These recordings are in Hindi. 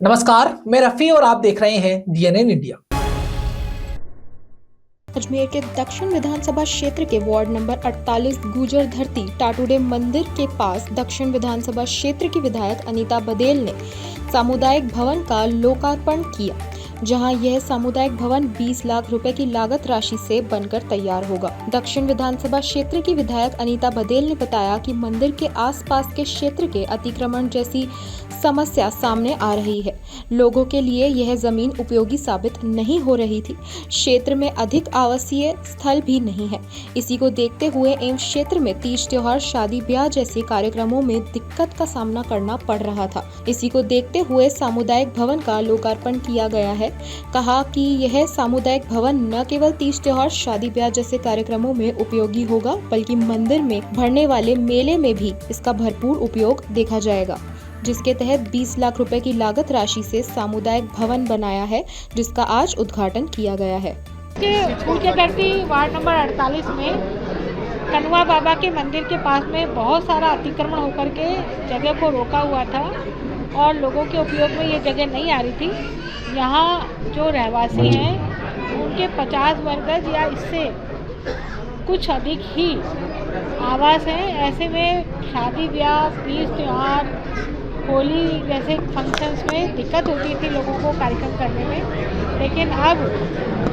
नमस्कार, मैं रफी और आप देख रहे हैं DNN इंडिया। अजमेर के दक्षिण विधानसभा क्षेत्र के वार्ड नंबर 48 गुजर धरती टाटूडे मंदिर के पास दक्षिण विधानसभा क्षेत्र की विधायक अनीता बदेल ने सामुदायिक भवन का लोकार्पण किया, जहां यह सामुदायिक भवन 20 लाख रुपए की लागत राशि से बनकर तैयार होगा। दक्षिण विधानसभा क्षेत्र की विधायक अनीता बदेल ने बताया कि मंदिर के आसपास के क्षेत्र के अतिक्रमण जैसी समस्या सामने आ रही है। लोगों के लिए यह जमीन उपयोगी साबित नहीं हो रही थी। क्षेत्र में अधिक आवासीय स्थल भी नहीं है। इसी को देखते हुए एवं क्षेत्र में तीज त्योहार, शादी ब्याह जैसे कार्यक्रमों में दिक्कत का सामना करना पड़ रहा था। इसी को देखते हुए सामुदायिक भवन का लोकार्पण किया गया है। कहा कि यह सामुदायिक भवन न केवल तीज त्योहार, शादी ब्याह जैसे कार्यक्रमों में उपयोगी होगा, बल्कि मंदिर में भरने वाले मेले में भी इसका भरपूर उपयोग देखा जाएगा, जिसके तहत 20 लाख रुपए की लागत राशि से सामुदायिक भवन बनाया है, जिसका आज उद्घाटन किया गया है। उनके धरती वार्ड नंबर 48 में कनुआ बाबा के मंदिर के पास में बहुत सारा अतिक्रमण होकर के जगह को रोका हुआ था और लोगों के उपयोग में ये जगह नहीं आ रही थी। यहाँ जो रहवासी हैं उनके 50 वर्ग गज या इससे कुछ अधिक ही आवास हैं। ऐसे में शादी ब्याह, तीज त्योहार, होली जैसे फंक्शंस में दिक्कत होती थी लोगों को कार्यक्रम करने में। लेकिन अब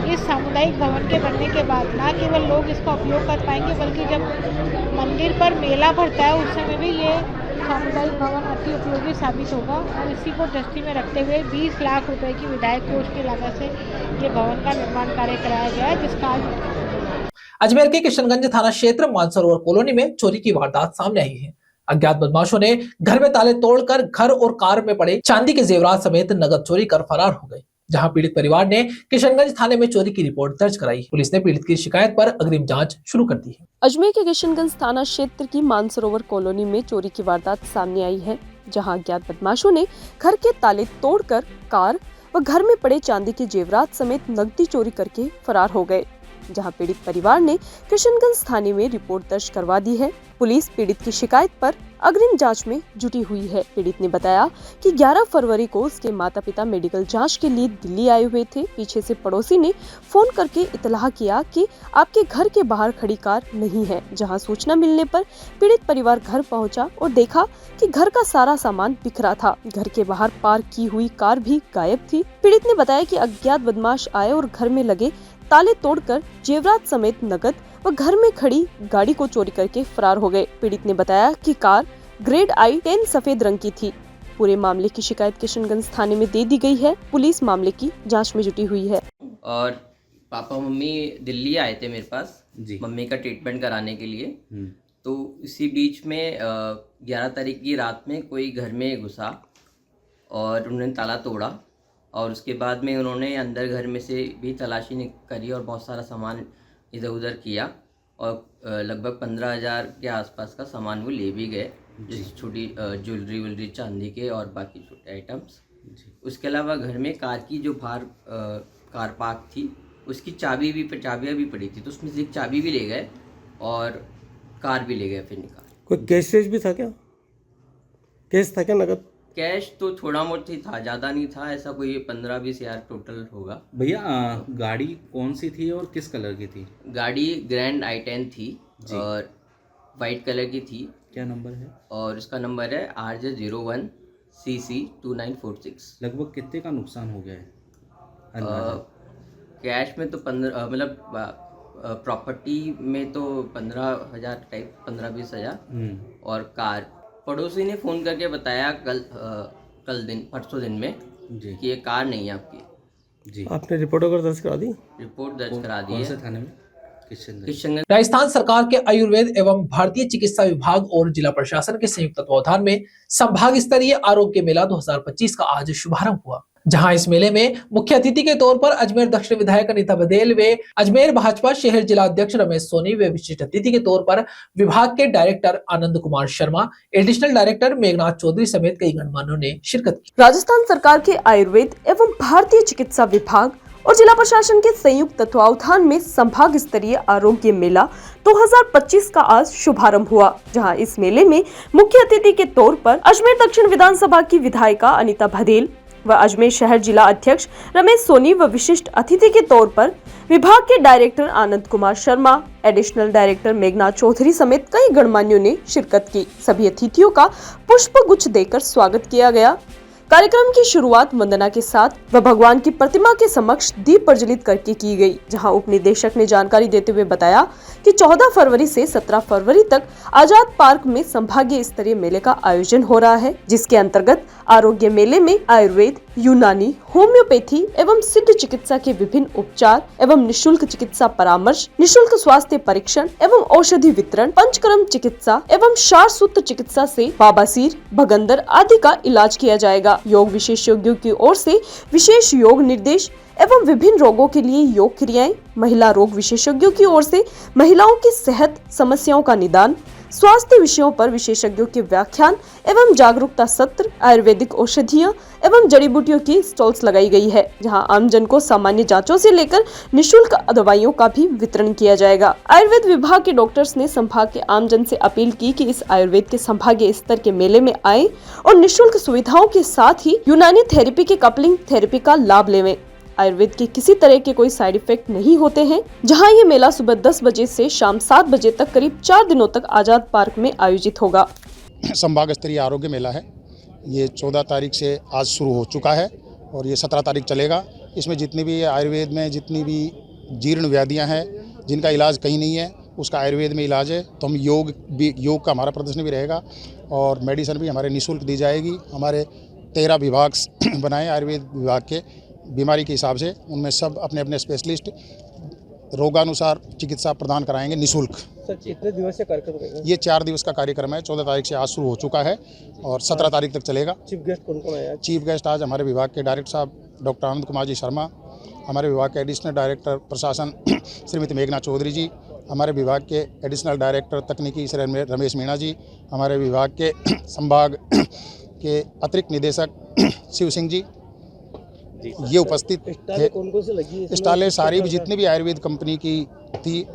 इस सामुदायिक भवन के बनने के बाद न केवल लोग इसका उपयोग कर पाएंगे, बल्कि जब मंदिर पर मेला भरता है उस समय भी ये सामुदायिक भवन अति उपयोगी साबित होगा। और इसी को दृष्टि में रखते हुए 20 लाख रुपए की विधायक कोष की लागत से ये भवन का निर्माण कार्य कराया गया है, जिसका आज अजमेर के किशनगंज थाना क्षेत्र मानसरोवर कॉलोनी में चोरी की वारदात सामने आई है। अज्ञात बदमाशों ने घर में ताले तोड़कर घर और कार में पड़े चांदी के जेवरात समेत नकद चोरी कर फरार हो गए। जहां पीड़ित परिवार ने किशनगंज थाने में चोरी की रिपोर्ट दर्ज कराई। पुलिस ने पीड़ित की शिकायत पर अग्रिम जांच शुरू कर दी है। अजमेर के किशनगंज थाना क्षेत्र की मानसरोवर कॉलोनी में चोरी की वारदात सामने आई है, जहां अज्ञात बदमाशों ने घर के ताले तोड़कर कार व घर में पड़े चांदी के जेवरात समेत नकदी चोरी करके फरार हो गए। जहां पीड़ित परिवार ने किशनगंज थाने में रिपोर्ट दर्ज करवा दी है। पुलिस पीड़ित की शिकायत पर अग्रिम जांच में जुटी हुई है। पीड़ित ने बताया कि 11 फरवरी को उसके माता पिता मेडिकल जांच के लिए दिल्ली आए हुए थे। पीछे से पड़ोसी ने फोन करके इतलाह किया कि आपके घर के बाहर खड़ी कार नहीं है। जहां सूचना मिलने पर पीड़ित परिवार घर पहुंचा और देखा कि घर का सारा सामान बिखरा था। घर के बाहर पार्क की हुई कार भी गायब थी। पीड़ित ने बताया कि अज्ञात बदमाश आए और घर में लगे ताले तोड़कर जेवरात समेत नकद व घर में खड़ी गाड़ी को चोरी करके फरार हो गए। पीड़ित ने बताया कि कार ग्रेड I-10 सफेद रंग की थी। पूरे मामले की शिकायत किशनगंज थाने में दे दी गई है। पुलिस मामले की जांच में जुटी हुई है। और पापा मम्मी दिल्ली आए थे मेरे पास मम्मी का ट्रीटमेंट कराने के लिए। तो इसी बीच में 11 तारीख की रात में कोई घर में घुसा और उन्होंने ताला तोड़ा और उसके बाद में उन्होंने अंदर घर में से भी तलाशी करी और बहुत सारा सामान इधर उधर किया और लगभग 15,000 के आसपास का सामान वो ले भी गए, जैसे छोटी ज्वेलरी चांदी के और बाकी छोटे आइटम्स। उसके अलावा घर में कार की जो बाहर कार पार्क थी उसकी चाबियाँ भी पड़ी थी, तो उसमें से एक चाबी भी ले गए और कार भी ले गए फिर निकाल। कोई कैश भी था क्या? कैश था क्या नगद? कैश तो थोड़ा बहुत ही था, ज़्यादा नहीं था। ऐसा कोई 15-20 हज़ार टोटल होगा। भैया गाड़ी कौन सी थी और किस कलर की थी? गाड़ी ग्रैंड I-10 थी और वाइट कलर की थी। क्या नंबर है? और इसका नंबर है RJ01CC2946। लगभग कितने का नुकसान हो गया है? कैश में तो 15 मतलब प्रॉपर्टी में तो 15,000 टाइप 15-20 हज़ार। और कार पड़ोसी ने फ़ोन करके बताया परसों दिन में कि ये कार नहीं है आपकी। जी आपने रिपोर्ट दर्ज करा दी? रिपोर्ट दर्ज करा दी है। कौन से थाने में? किशनगंज। राजस्थान सरकार के आयुर्वेद एवं भारतीय चिकित्सा विभाग और जिला प्रशासन के संयुक्त तत्वावधान में संभाग स्तरीय आरोग्य मेला 2025 का आज शुभारंभ हुआ, जहां इस मेले में मुख्य अतिथि के तौर पर अजमेर दक्षिण विधायक अनीता बदेल व अजमेर भाजपा शहर जिला अध्यक्ष रमेश सोनी व विशिष्ट अतिथि के तौर पर विभाग के director Anand Kumar Sharma, additional director Meghnath Chaudhary समेत कई गणमान्यों ने शिरकत की। राजस्थान सरकार के आयुर्वेद एवं भारतीय चिकित्सा विभाग और जिला प्रशासन के संयुक्त तत्वावधान में संभाग स्तरीय आरोग्य मेला 2025 का आज शुभारंभ हुआ, जहां इस मेले में मुख्य अतिथि के तौर पर अजमेर दक्षिण विधानसभा की विधायिका अनीता बदेल, व अजमेर शहर जिला अध्यक्ष रमेश सोनी व विशिष्ट अतिथि के तौर पर विभाग के director Anand Kumar Sharma, additional director मेघना चौधरी समेत कई गणमान्यों ने शिरकत की। सभी अतिथियों का पुष्प गुच्छ देकर स्वागत किया गया। कार्यक्रम की शुरुआत वंदना के साथ व भगवान की प्रतिमा के समक्ष दीप प्रज्वलित करके की गई, जहां उप निदेशक ने जानकारी देते हुए बताया कि 14 फरवरी से 17 फरवरी तक आजाद पार्क में संभागीय स्तरीय मेले का आयोजन हो रहा है, जिसके अंतर्गत आरोग्य मेले में आयुर्वेद, यूनानी, होम्योपैथी एवं सिद्ध चिकित्सा के विभिन्न उपचार एवं निशुल्क चिकित्सा परामर्श, निशुल्क स्वास्थ्य परीक्षण एवं औषधि वितरण, पंचकर्म चिकित्सा एवं शार सूत्र चिकित्सा से बाबासीर, भगंदर आदि का इलाज किया जाएगा। योग विशेषज्ञों की ओर से विशेष योग निर्देश एवं विभिन्न रोगों के लिए योग क्रियाएं, महिला रोग विशेषज्ञों की ओर से महिलाओं की सेहत समस्याओं का निदान, स्वास्थ्य विषयों पर विशेषज्ञों के व्याख्यान एवं जागरूकता सत्र, आयुर्वेदिक औषधियां एवं जड़ी बूटियों की स्टॉल्स लगाई गई है, जहां आमजन को सामान्य जांचों से लेकर निशुल्क दवाइयों का भी वितरण किया जाएगा। आयुर्वेद विभाग के डॉक्टर्स ने संभाग के आमजन से अपील की कि इस आयुर्वेद के संभागीय स्तर के मेले में आए और निशुल्क सुविधाओं के साथ ही यूनानी थेरेपी के कपलिंग थेरेपी का लाभ लेवें। आयुर्वेद के किसी तरह के कोई साइड इफेक्ट नहीं होते हैं। जहां ये मेला सुबह 10 बजे से शाम 7 बजे तक करीब 4 दिनों तक आजाद पार्क में आयोजित होगा। संभाग स्तरीय आरोग्य मेला है। ये 14 तारीख से आज शुरू हो चुका है और ये 17 तारीख चलेगा। इसमें जितनी भी आयुर्वेद में जितनी भी जीर्ण व्याधियाँ हैं जिनका इलाज कहीं नहीं है, उसका आयुर्वेद में इलाज है। तो हम योग का हमारा प्रदर्शन भी रहेगा और मेडिसिन भी हमारे निःशुल्क दी जाएगी। हमारे 13 विभाग बनाए आयुर्वेद विभाग के बीमारी के हिसाब से, उनमें सब अपने अपने स्पेशलिस्ट रोगानुसार चिकित्सा प्रदान कराएंगे निःशुल्क। सर कितने दिवसीय कार्यक्रम रहेगा? ये 4 दिवस का कार्यक्रम है। 14 तारीख से आज शुरू हो चुका है और 17 तारीख तक चलेगा। चीफ गेस्ट कौन कौन आया? चीफ गेस्ट आज हमारे विभाग के डायरेक्टर साहब डॉक्टर आनंद कुमार जी शर्मा, हमारे विभाग के एडिशनल डायरेक्टर प्रशासन श्रीमती मेघना चौधरी जी, हमारे विभाग के एडिशनल डायरेक्टर तकनीकी श्री रमेश मीणा जी, हमारे विभाग के संभाग के अतिरिक्त निदेशक शिव सिंह जी, ये उपस्थित थे। कौन कौन से लगी? स्टॉलें सारी भी जितनी भी आयुर्वेद कंपनी की थी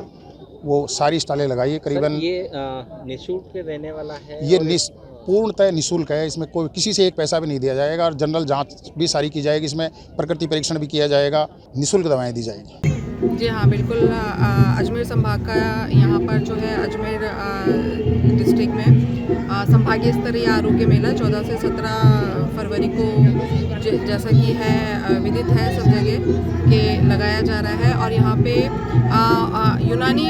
वो सारी स्टॉलें लगाई है। करीबन ये निःशुल्क रहने वाला है। ये पूर्णतः निःशुल्क है। इसमें कोई किसी से एक पैसा भी नहीं दिया जाएगा और जनरल जांच भी सारी की जाएगी। इसमें प्रकृति परीक्षण भी किया जाएगा, निःशुल्क दवाएं दी जाएगी। जी हाँ, बिल्कुल। अजमेर संभाग का यहाँ पर जो है अजमेर डिस्ट्रिक्ट में संभागीय स्तरीय आरोग्य मेला 14 से 17 फरवरी को जैसा कि है विदित है सब जगह के लगाया जा रहा है। और यहाँ पे यूनानी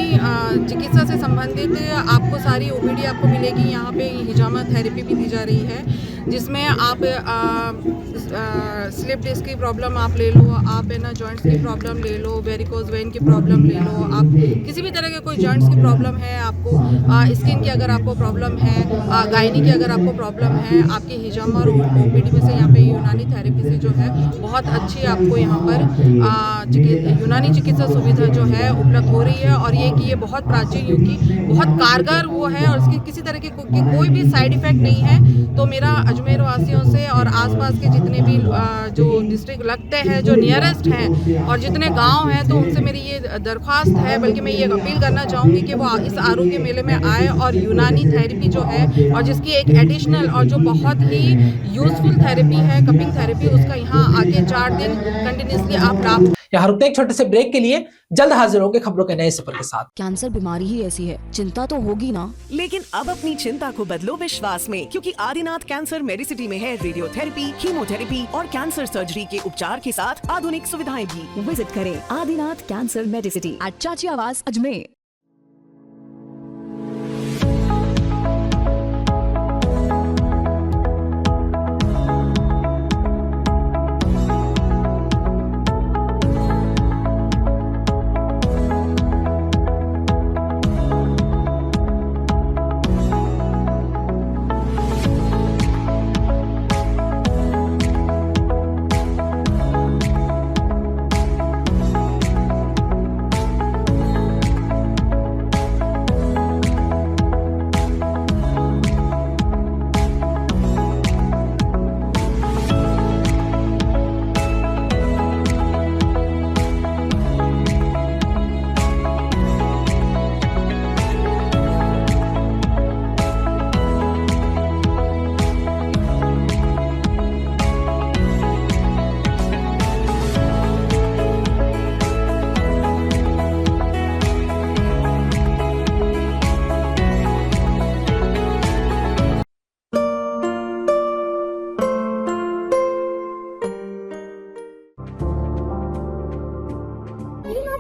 चिकित्सा से संबंधित आपको सारी ओपीडी आपको मिलेगी। यहाँ पे हिजामा थेरेपी भी दी जा रही है, जिसमें आप स्लिप डिस्क की प्रॉब्लम आप ले लो, आप है ना जॉइंट्स की प्रॉब्लम ले लो, वेरिकोज वेन की प्रॉब्लम ले लो, आप किसी भी तरह के कोई जॉइंट्स की प्रॉब्लम है आपको, स्किन की अगर आपको प्रॉब्लम है, गायनी की अगर आपको प्रॉब्लम है, आपके हिजामा और ओपीडी में से यहाँ पे यूनानी थेरेपी से जो है बहुत अच्छी आपको यहाँ पर यूनानी चिकित्सा सुविधा जो है उपलब्ध हो रही है। और ये कि ये बहुत प्राचीन युग की बहुत कारगर वो है और इसकी किसी तरह के कोई भी साइड इफेक्ट नहीं है। तो मेरा अजमेर वासियों से और आसपास के जितने भी जो डिस्ट्रिक्ट लगते हैं, जो नियरेस्ट हैं और जितने गांव हैं, तो उनसे मेरी ये दरख्वास्त है, बल्कि मैं ये अपील करना चाहूँगी कि वो इस आरोग्य मेले में आए और यूनानी थेरेपी जो है और जिसकी एक एडिशनल और जो बहुत ही यूजफुल थेरेपी है कपिंग थेरेपी, उसका यहाँ आके 4 दिन कंटिन्यूसली आप लाभ। यहाँ रुकते एक छोटे से ब्रेक के लिए, जल्द हाजिर होंगे खबरों के नए सफर के साथ। कैंसर बीमारी ही ऐसी है, चिंता तो होगी ना। लेकिन अब अपनी चिंता को बदलो विश्वास में, क्योंकि आदिनाथ कैंसर मेडिसिटी में है रेडियोथेरेपी, कीमोथेरेपी और कैंसर सर्जरी के उपचार के साथ आधुनिक सुविधाएं भी। विजिट करें आदिनाथ कैंसर मेडिसिटी एट चाची आवास Ajmer.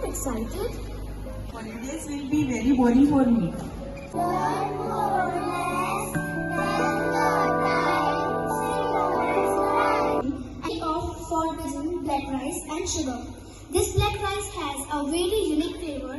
not excited? Holidays will be very boring for me. Learn more, less, spend your time, sit on and off for using black rice and sugar. This black rice has a very unique flavor.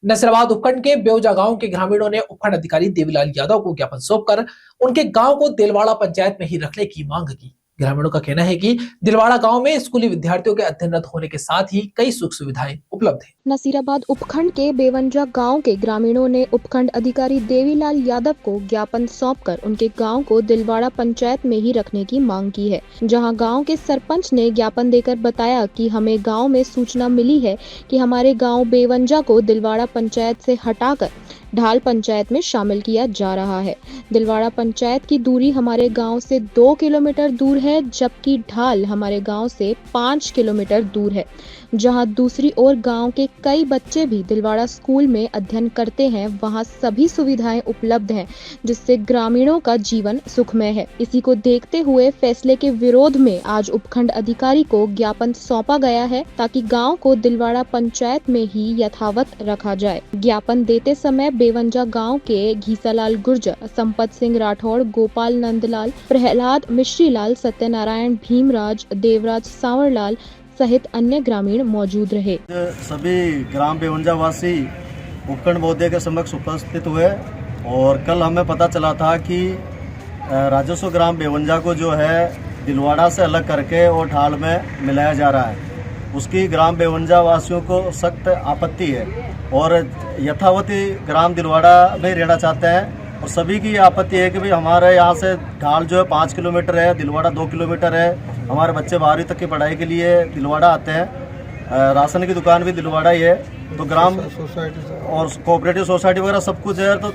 Nasirabad उपखंड के बेवजा गांव के ग्रामीणों ने उपखंड अधिकारी देवीलाल यादव को ज्ञापन सौंपकर उनके गांव को दिलवाड़ा पंचायत में ही रखने की मांग की। ग्रामीणों का कहना है कि दिलवाड़ा गांव में स्कूली विद्यार्थियों के अध्ययनरत होने के साथ ही कई सुख सुविधाएं उपलब्ध हैं। नसीराबाद उपखंड के बेवंजा गांव के ग्रामीणों ने उपखंड अधिकारी देवीलाल यादव को ज्ञापन सौंपकर उनके गांव को दिलवाड़ा पंचायत में ही रखने की मांग की है। जहां गांव के सरपंच ने ज्ञापन देकर बताया कि हमें गांव में सूचना मिली है कि हमारे गांव बेवंजा को दिलवाड़ा पंचायत से हटाकर ढाल पंचायत में शामिल किया जा रहा है। दिलवाड़ा पंचायत की दूरी हमारे गांव से 2 किलोमीटर दूर है, जबकि ढाल हमारे गांव से 5 किलोमीटर दूर है। जहां दूसरी ओर गांव के कई बच्चे भी दिलवाड़ा स्कूल में अध्ययन करते हैं, वहां सभी सुविधाएं उपलब्ध हैं, जिससे ग्रामीणों का जीवन सुखमय है। इसी को देखते हुए फैसले के विरोध में आज उपखंड अधिकारी को ज्ञापन सौंपा गया है, ताकि गांव को दिलवाड़ा पंचायत में ही यथावत रखा जाए। ज्ञापन देते समय बेवंजा गांव के घीसालाल गुर्जर, संपत सिंह राठौड़, गोपाल नंदलाल, प्रहलाद मिश्रीलाल, सत्यनारायण भीमराज, देवराज सांवरलाल सहित अन्य ग्रामीण मौजूद रहे। सभी ग्राम बेवंजा वासी उपखंड महोदय के समक्ष उपस्थित हुए और कल हमें पता चला था कि राजस्व ग्राम बेवंजा को जो है दिलवाड़ा से अलग करके और ढाल में मिलाया जा रहा है। उसकी ग्राम बेवंजा वासियों को सख्त आपत्ति है और यथावती ग्राम दिलवाड़ा में रहना चाहते हैं। और सभी की आपत्ति है कि भाई हमारे यहाँ से ढाल जो है 5 किलोमीटर है, दिलवाड़ा 2 किलोमीटर है। हमारे बच्चे 12वीं तक की पढ़ाई के लिए दिलवाड़ा आते हैं। राशन की दुकान भी दिलवाड़ा ही है। तो ग्राम सोसाइटी और कोऑपरेटिव सोसाइटी वगैरह सब कुछ है। तो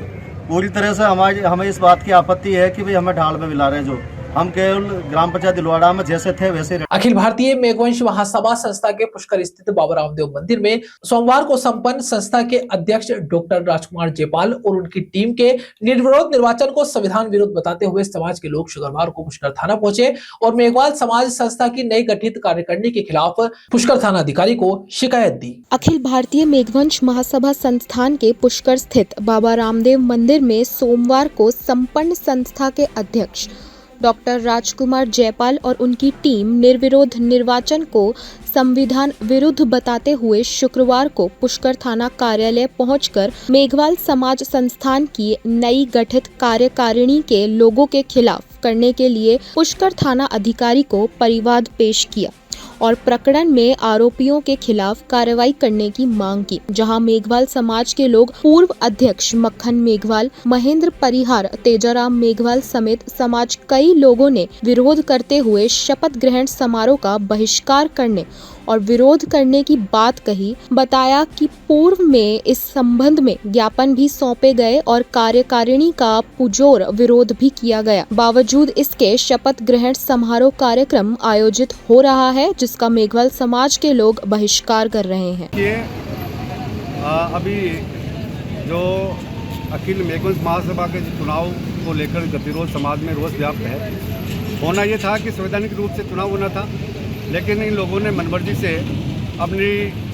पूरी तरह से हमें इस बात की आपत्ति है कि भाई हमें ढाल में मिला रहे हैं। जो हम केवल ग्राम पंचायत दिलवाड़ा में जैसे थे वैसे। अखिल भारतीय मेघवंश महासभा संस्था के पुष्कर स्थित बाबा रामदेव मंदिर में सोमवार को संपन्न संस्था के अध्यक्ष डॉक्टर राजकुमार जयपाल और उनकी टीम के निर्विरोध निर्वाचन को संविधान विरुद्ध बताते हुए समाज के लोग शुक्रवार को पुष्कर थाना पहुंचे और मेघवाल समाज संस्था की नई गठित कार्यकारिणी के खिलाफ पुष्कर थाना अधिकारी को शिकायत दी। अखिल भारतीय मेघवंश महासभा संस्थान के पुष्कर स्थित बाबा रामदेव मंदिर में सोमवार को संपन्न संस्था के अध्यक्ष डॉक्टर राजकुमार जयपाल और उनकी टीम निर्विरोध निर्वाचन को संविधान विरुद्ध बताते हुए शुक्रवार को पुष्कर थाना कार्यालय पहुंचकर मेघवाल समाज संस्थान की नई गठित कार्यकारिणी के लोगों के खिलाफ करने के लिए पुष्कर थाना अधिकारी को परिवाद पेश किया और प्रकरण में आरोपियों के खिलाफ कार्रवाई करने की मांग की। जहां मेघवाल समाज के लोग पूर्व अध्यक्ष मक्खन मेघवाल, महेंद्र परिहार, तेजाराम मेघवाल समेत समाज कई लोगों ने विरोध करते हुए शपथ ग्रहण समारोह का बहिष्कार करने और विरोध करने की बात कही। बताया कि पूर्व में इस संबंध में ज्ञापन भी सौंपे गए और कार्यकारिणी का पुरजोर विरोध भी किया गया। बावजूद इसके शपथ ग्रहण समारोह कार्यक्रम आयोजित हो रहा है, जिसका मेघवाल समाज के लोग बहिष्कार कर रहे हैं। अभी जो अखिल मेघवंश महासभा के चुनाव को लेकर गतिरोध समाज में रोष व्याप्त है। होना ये था कि संवैधानिक रूप से चुनाव होना था, लेकिन इन लोगों ने मनमर्जी से अपनी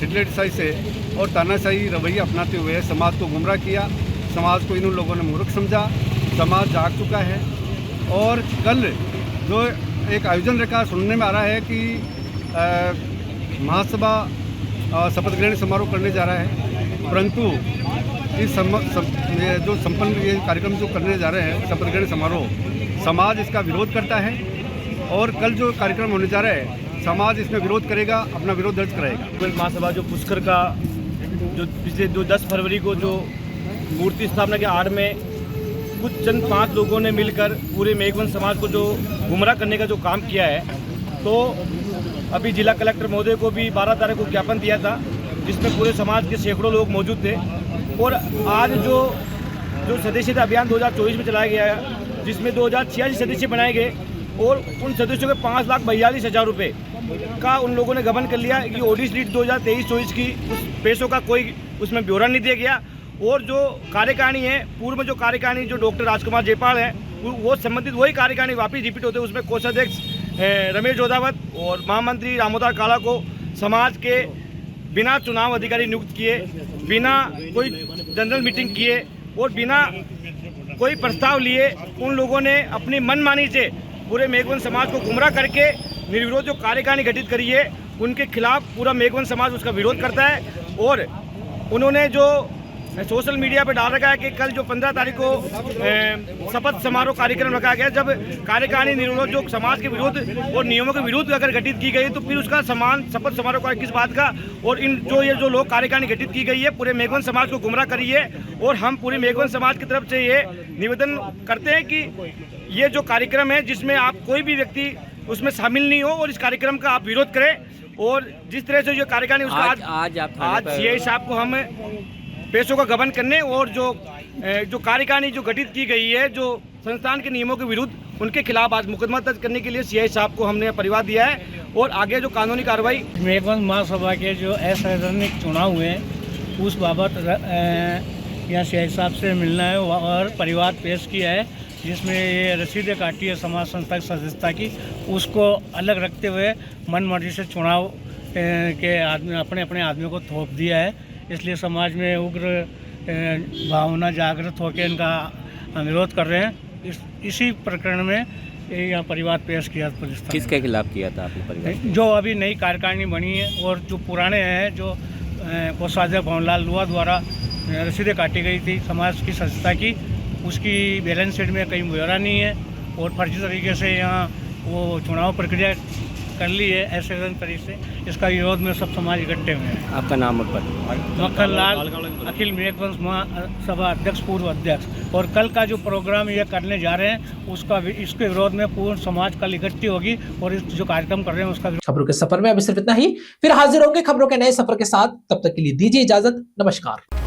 हिटलरशाही से और तानाशाही रवैया अपनाते हुए समाज को गुमराह किया। समाज को इन लोगों ने मूर्ख समझा। समाज जाग चुका है और कल जो एक आयोजन रखा, सुनने में आ रहा है कि महासभा शपथ ग्रहण समारोह करने जा रहा है, परंतु इस जो संपन्न ये कार्यक्रम जो करने जा रहे हैं शपथ ग्रहण समारोह, समाज इसका विरोध करता है और कल जो कार्यक्रम होने जा रहा है समाज इसमें विरोध करेगा, अपना विरोध दर्ज कराएगा। महासभा जो पुष्कर का जो पिछले 10 फरवरी को जो मूर्ति स्थापना के आड़ में कुछ चंद 5 लोगों ने मिलकर पूरे मेघवंश समाज को जो गुमराह करने का जो काम किया है, तो अभी जिला कलेक्टर महोदय को भी 12 तारीख को ज्ञापन दिया था, जिसमें पूरे समाज के सैकड़ों लोग मौजूद थे। और आज जो सदस्यता अभियान 2024 में चलाया गया है, जिसमें 2086 सदस्य बनाए गए और उन सदस्यों के 5,42,000 रुपये का उन लोगों ने गबन कर लिया कि ऑडिट रीट 2023-24 की उस पैसों का कोई उसमें ब्यौरा नहीं दिया गया। और जो कार्यकारिणी है, पूर्व में जो कार्यकारिणी जो डॉक्टर राजकुमार जयपाल है, वो संबंधित वही कार्यकारिणी वापस रिपीट होते हैं। उसमें कोषाध्यक्ष रमेश जोधावत और महामंत्री रामोदार काला को समाज के बिना चुनाव अधिकारी नियुक्त किए, बिना कोई जनरल मीटिंग किए और बिना कोई प्रस्ताव लिए उन लोगों ने अपनी मनमानी से पूरे मेघवन समाज को गुमराह करके निर्विरोध जो कार्यकारिणी गठित करी है उनके खिलाफ पूरा मेघवन समाज उसका विरोध करता है। और उन्होंने जो सोशल मीडिया पे डाल रखा है कि कल जो 15 तारीख को शपथ समारोह कार्यक्रम रखा गया, जब कार्यकारिणी निर्विरोध जो समाज के विरुद्ध और नियमों के विरुद्ध अगर गठित की गई तो फिर उसका समान शपथ समारोह का किस बात का। और इन ये जो लोग कार्यकारिणी गठित की गई है पूरे मेघवन समाज को गुमराह करी है। और हम पूरे मेघवन समाज की तरफ से ये निवेदन करते हैं कि ये जो कार्यक्रम है जिसमें आप कोई भी व्यक्ति उसमें शामिल नहीं हो और इस कार्यक्रम का आप विरोध करें। और जिस तरह से जो कार्यकारिणी उसका आज सीआई साहब को हम पैसों का गबन करने और जो कार्यकारिणी जो गठित की गई है जो संस्थान के नियमों के विरुद्ध, उनके खिलाफ आज मुकदमा दर्ज करने के लिए सीआई साहब को हमने परिवार दिया है। और आगे जो कानूनी कार्रवाई मेघवन महासभा के जो असंवैधानिक चुनाव हुए उस बाबत यहाँ सीआई साहब से मिलना है और परिवार पेश किया है, जिसमें ये रसीदें काटी है समाज संस्था की सदस्यता की, उसको अलग रखते हुए मनमर्जी से चुनाव के आदमी अपने अपने आदमियों को थोप दिया है। इसलिए समाज में उग्र भावना जागृत होकर इनका विरोध कर रहे हैं। इसी प्रकरण में यहाँ परिवार पेश किया पुलिस। किसके खिलाफ किया था आपने परिवार? जो अभी नई कार्यकारिणी बनी है और जो पुराने हैं जो कोषाध्यक्ष भवनलाल लुआ द्वारा रसीदें काटी गई थी समाज की सदस्यता की, उसकी बैलेंस शीट में कहीं मुहैया नहीं है और फर्जी तरीके से यहाँ वो चुनाव प्रक्रिया कर ली है ऐसे तरीके से। इसका विरोध में सब समाज इकट्ठे हुए हैं। आपका नाम और पद? मक्खन लाल, अखिल मेघवंश महासभा अध्यक्ष, पूर्व अध्यक्ष। और कल का जो प्रोग्राम ये करने जा रहे हैं इसके विरोध में पूर्ण समाज कल इकट्ठी होगी और इस जो कार्यक्रम कर रहे हैं उसका। खबरों के सफर में अभी सिर्फ इतना ही, फिर हाजिर होंगे खबरों के नए सफर के साथ। तब तक के लिए दीजिए इजाजत, नमस्कार।